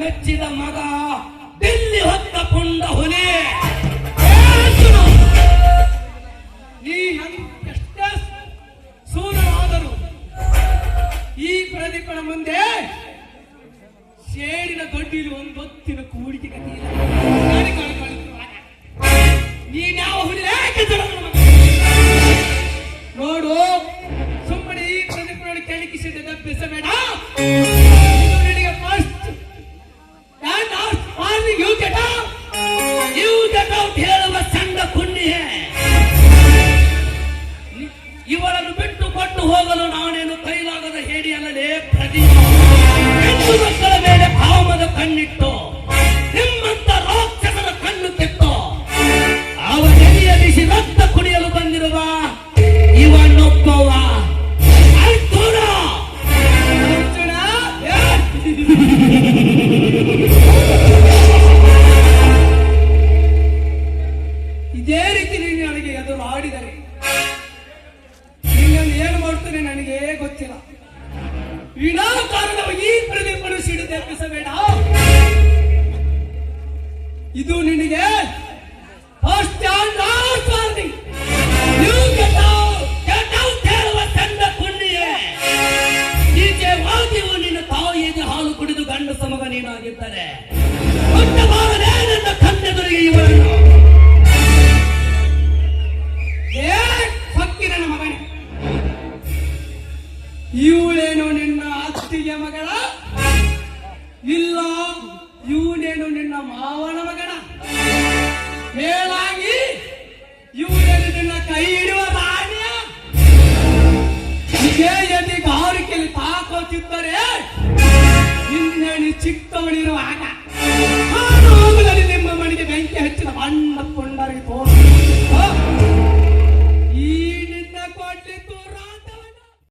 ಮೆಚ್ಚಿದ ಮಗ ದಿಲ್ಲಿ ಹೊತ್ತ ಪುಂಡ ಹುಲಿ. ನೀ ಎಷ್ಟೇ ಸೂರರಾದರೂ ಈ ಪ್ರದೀಪನ ಮುಂದೆ ಸೇಡಿನ ದೊಡ್ಡಿಲಿ ಒಂದು ಹೊತ್ತಿನ ಕೂಡಿಕೆ ಗತಿ ಇಲ್ಲ. ನೀನ್ಯಾವ ಹುಲಿ ನೋಡು, ಸುಮ್ಮನೆ ಈ ಪ್ರದೀಪನೊಳಗೆ ಕೆಣಕಿಸಿದ ತಪ್ಪಿಸಬೇಡ. ನಿನಗೆ ಫಸ್ಟ್ ಹೇಳುವ ಸಣ್ಣ ಪುಣ್ಯ. ಇವರನ್ನು ಬಿಟ್ಟು ಕೊಟ್ಟು ಹೋಗಲು ನಾನೇನು ಕೈಲಾಗದ ಹೇಡಿಯಲ್ಲೇ ಪ್ರದೀಪ. ಹೆಣ್ಣು ಮಕ್ಕಳ ಮೇಲೆ ಕಾಮದ ಕಣ್ಣಿಟ್ಟು ನಿಮ್ಮಂತ ರಾಕ್ಷಸರ ಕಣ್ಣು ತೆತ್ತು ಅವನೆಯ ಬಿಸಿ ರಕ್ತ ಕುಡಿಯಲು ಬಂದಿರುವ ಇವನೊಬ್ಬವ ಅರ್ಜುನ. ಇದೇ ರೀತಿ ನೀನು ನನಗೆ ಎದುರು ಆಡಿದರೆ ನಿನ್ನನ್ನು ಏನು ಮಾಡ್ತಾನೆ ನನಗೆ ಗೊತ್ತಿಲ್ಲ. ವಿನಾಕಾರಣವಾಗಿ ಈ ಪ್ರದೀಪನು ಸಿಡಿದು ಎಬ್ಬಿಸಬೇಡ. ಇದು ನಿನಗೆ ಫಸ್ಟ್ ಆ್ಯಂಡ್ ಲಾಸ್ಟ್ ವಾರ್ನಿಂಗ್. ಹೇಳುವ ಸಣ್ಣ ಪುಣ್ಯ. ನಿಜವಾಗಿಯೂ ನಿನ್ನ ತಾಯಿಗೆ ಹಾಲು ಕುಡಿದು ಗಂಡಸ ಮಗ ನೀನಾಗಿದ್ದರೆ ಕೊಟ್ಟಬಾರದೆ ನನ್ನ ಕಣ್ಣೆದುರಿಗೆ ಇವರನ್ನು. ನನ್ನ ಮಗನೇ, ಇವಳೇನು ನಿನ್ನ ಅತ್ತಿಗೆ ಮಗಳ? ಇಲ್ಲ, ಇವನೇನು ನಿನ್ನ ಮಾವನ ಮಗನ? ಮೇಲಾಗಿ ಇವನೇನು ನಿನ್ನ ಕೈ ಹಿಡಿಯುವ ರಾಣಿಯ? ವಿಜಯದಿ ಗಾರಿಕೆಯಲ್ಲಿ ತಾಕೋತಿದ್ದರೆ ನಿನ್ನೆ ಚಿಕ್ಕವಳಿರುವಾಗ ನಿಮ್ಮ ಮನೆಗೆ ಬೆಂಕಿ ಹಚ್ಚಿದ ಬಣ್ಣ ಕೊಂಡರಿಗೆ ತೋರಿಸ